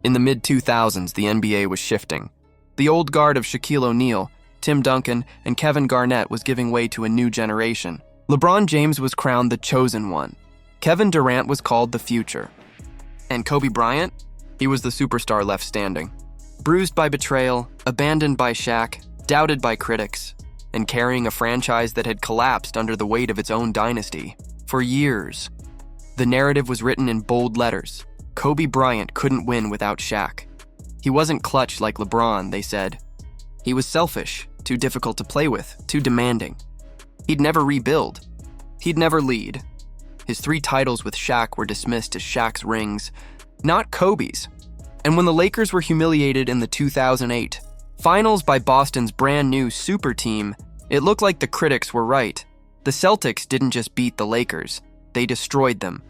In the mid-2000s, the NBA was shifting. The old guard of Shaquille O'Neal, Tim Duncan, and Kevin Garnett was giving way to a new generation. LeBron James was crowned the chosen one. Kevin Durant was called the future. And Kobe Bryant? He was the superstar left standing. Bruised by betrayal, abandoned by Shaq, doubted by critics, and carrying a franchise that had collapsed under the weight of its own dynasty. For years, the narrative was written in bold letters. Kobe Bryant couldn't win without Shaq. He wasn't clutch like LeBron, they said. He was selfish, too difficult to play with, too demanding. He'd never rebuild. He'd never lead. His 3 titles with Shaq were dismissed as Shaq's rings, not Kobe's. And when the Lakers were humiliated in the 2008 finals by Boston's brand new Superteam, it looked like the critics were right. The Celtics didn't just beat the Lakers, they destroyed them.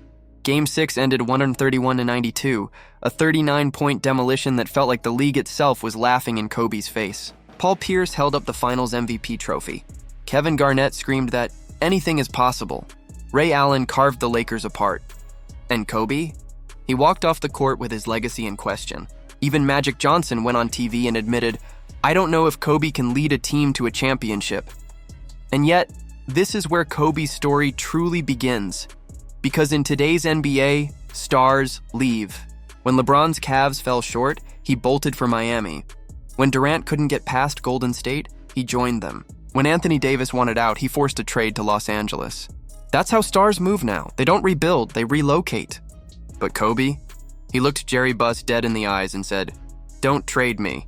Game 6 ended 131-92, a 39-point demolition that felt like the league itself was laughing in Kobe's face. Paul Pierce held up the finals MVP trophy. Kevin Garnett screamed that anything is possible. Ray Allen carved the Lakers apart. And Kobe? He walked off the court with his legacy in question. Even Magic Johnson went on TV and admitted, "I don't know if Kobe can lead a team to a championship." And yet, this is where Kobe's story truly begins. Because in today's NBA, stars leave. When LeBron's Cavs fell short, he bolted for Miami. When Durant couldn't get past Golden State, he joined them. When Anthony Davis wanted out, he forced a trade to Los Angeles. That's how stars move now. They don't rebuild, they relocate. But Kobe? He looked Jerry Buss dead in the eyes and said, "Don't trade me.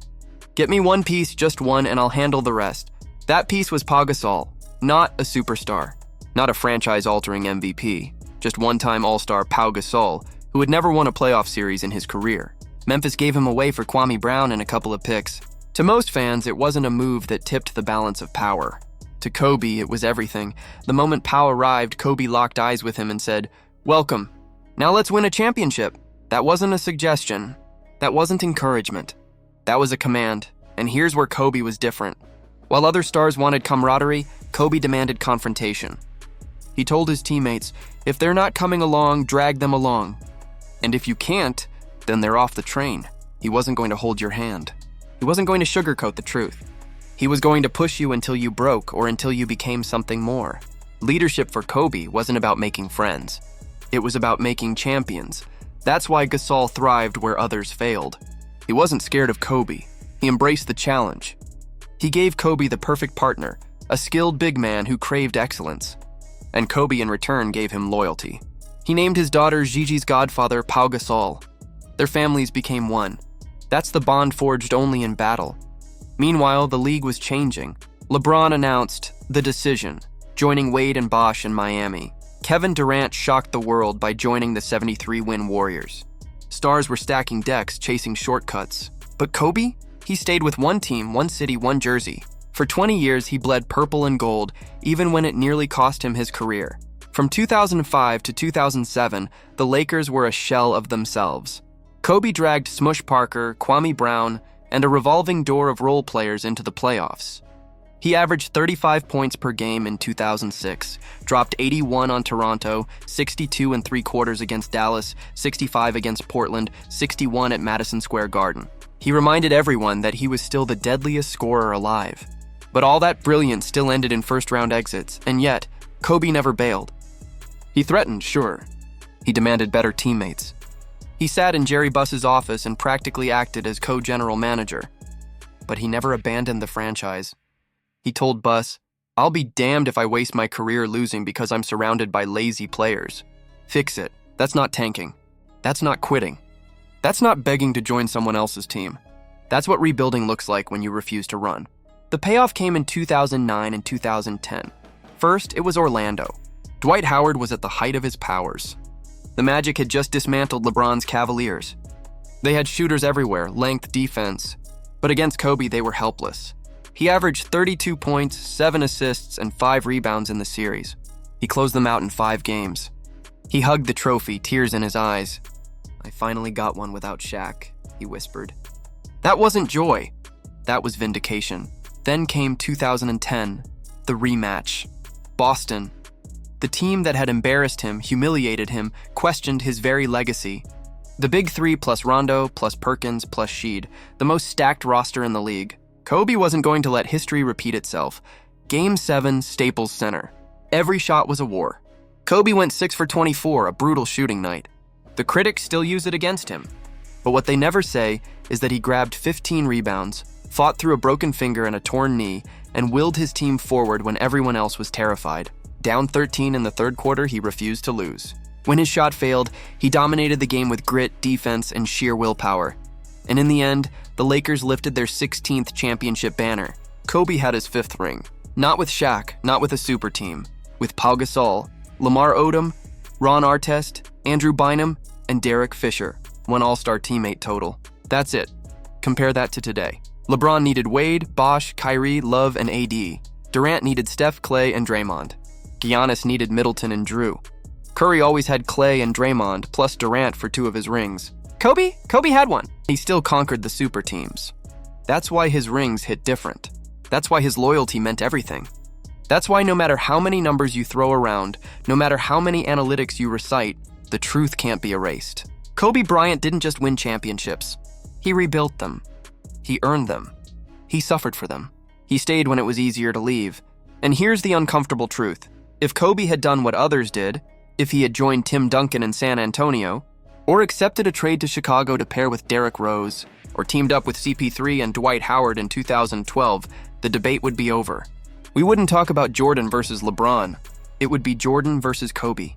Get me one piece, just one, and I'll handle the rest." That piece was Pau Gasol, not a superstar, not a franchise-altering MVP, just one-time All-Star Pau Gasol, who had never won a playoff series in his career. Memphis gave him away for Kwame Brown and a couple of picks. To most fans, it wasn't a move that tipped the balance of power. To Kobe, it was everything. The moment Pau arrived, Kobe locked eyes with him and said, "Welcome. Now let's win a championship." That wasn't a suggestion. That wasn't encouragement. That was a command. And here's where Kobe was different. While other stars wanted camaraderie, Kobe demanded confrontation. He told his teammates, if they're not coming along, drag them along. And if you can't, then they're off the train. He wasn't going to hold your hand. He wasn't going to sugarcoat the truth. He was going to push you until you broke or until you became something more. Leadership for Kobe wasn't about making friends. It was about making champions. That's why Gasol thrived where others failed. He wasn't scared of Kobe. He embraced the challenge. He gave Kobe the perfect partner, a skilled big man who craved excellence. And Kobe in return gave him loyalty. He named his daughter Gigi's godfather Pau Gasol. Their families became one. That's the bond forged only in battle. Meanwhile, the league was changing. LeBron announced the decision, joining Wade and Bosh in Miami. Kevin Durant shocked the world by joining the 73-win Warriors. Stars were stacking decks, chasing shortcuts. But Kobe? He stayed with one team, one city, one jersey. For 20 years, he bled purple and gold, even when it nearly cost him his career. From 2005 to 2007, the Lakers were a shell of themselves. Kobe dragged Smush Parker, Kwame Brown, and a revolving door of role players into the playoffs. He averaged 35 points per game in 2006, dropped 81 on Toronto, 62 3/4 against Dallas, 65 against Portland, 61 at Madison Square Garden. He reminded everyone that he was still the deadliest scorer alive. But all that brilliance still ended in first-round exits, and yet, Kobe never bailed. He threatened, sure. He demanded better teammates. He sat in Jerry Buss's office and practically acted as co-general manager. But he never abandoned the franchise. He told Buss, "I'll be damned if I waste my career losing because I'm surrounded by lazy players. Fix it. That's not tanking. That's not quitting. That's not begging to join someone else's team. That's what rebuilding looks like when you refuse to run." The payoff came in 2009 and 2010. First, it was Orlando. Dwight Howard was at the height of his powers. The Magic had just dismantled LeBron's Cavaliers. They had shooters everywhere, length, defense. But against Kobe, they were helpless. He averaged 32 points, 7 assists, and 5 rebounds in the series. He closed them out in 5 games. He hugged the trophy, tears in his eyes. "I finally got one without Shaq," he whispered. That wasn't joy. That was vindication. Then came 2010, the rematch. Boston. The team that had embarrassed him, humiliated him, questioned his very legacy. The big three plus Rondo, plus Perkins, plus Sheed, the most stacked roster in the league. Kobe wasn't going to let history repeat itself. Game 7, Staples Center. Every shot was a war. Kobe went 6 for 24, a brutal shooting night. The critics still use it against him. But what they never say is that he grabbed 15 rebounds, fought through a broken finger and a torn knee, and willed his team forward when everyone else was terrified. Down 13 in the third quarter, he refused to lose. When his shot failed, he dominated the game with grit, defense, and sheer willpower. And in the end, the Lakers lifted their 16th championship banner. Kobe had his 5th ring. Not with Shaq, not with a super team. With Pau Gasol, Lamar Odom, Ron Artest, Andrew Bynum, and Derek Fisher. One all-star teammate total. That's it. Compare that to today. LeBron needed Wade, Bosh, Kyrie, Love, and AD. Durant needed Steph, Clay, and Draymond. Giannis needed Middleton and Drew. Curry always had Clay and Draymond, plus Durant for 2 of his rings. Kobe had one. He still conquered the super teams. That's why his rings hit different. That's why his loyalty meant everything. That's why no matter how many numbers you throw around, no matter how many analytics you recite, the truth can't be erased. Kobe Bryant didn't just win championships. He rebuilt them. He earned them. He suffered for them. He stayed when it was easier to leave. And here's the uncomfortable truth. If Kobe had done what others did, if he had joined Tim Duncan in San Antonio, or accepted a trade to Chicago to pair with Derrick Rose, or teamed up with CP3 and Dwight Howard in 2012, the debate would be over. We wouldn't talk about Jordan versus LeBron. It would be Jordan versus Kobe.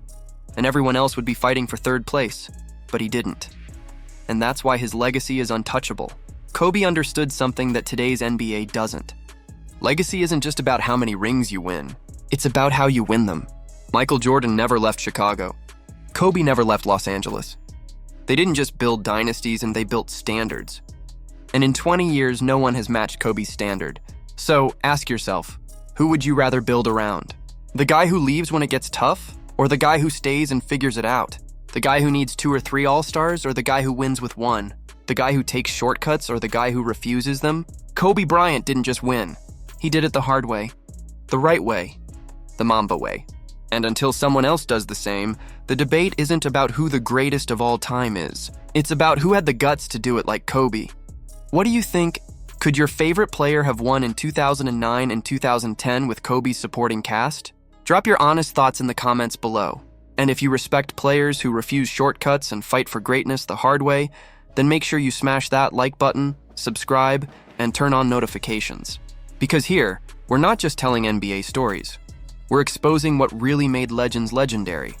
And everyone else would be fighting for 3rd place. But he didn't. And that's why his legacy is untouchable. Kobe understood something that today's NBA doesn't. Legacy isn't just about how many rings you win. It's about how you win them. Michael Jordan never left Chicago. Kobe never left Los Angeles. They didn't just build dynasties, and they built standards. And in 20 years, no one has matched Kobe's standard. So ask yourself, who would you rather build around? The guy who leaves when it gets tough? Or the guy who stays and figures it out? The guy who needs 2 or 3 all-stars, or the guy who wins with 1? The guy who takes shortcuts, or the guy who refuses them? Kobe Bryant didn't just win. He did it the hard way. The right way. The Mamba way. And until someone else does the same, the debate isn't about who the greatest of all time is. It's about who had the guts to do it like Kobe. What do you think? Could your favorite player have won in 2009 and 2010 with Kobe's supporting cast? Drop your honest thoughts in the comments below. And if you respect players who refuse shortcuts and fight for greatness the hard way, then make sure you smash that like button, subscribe, and turn on notifications. Because here, we're not just telling NBA stories. We're exposing what really made legends legendary.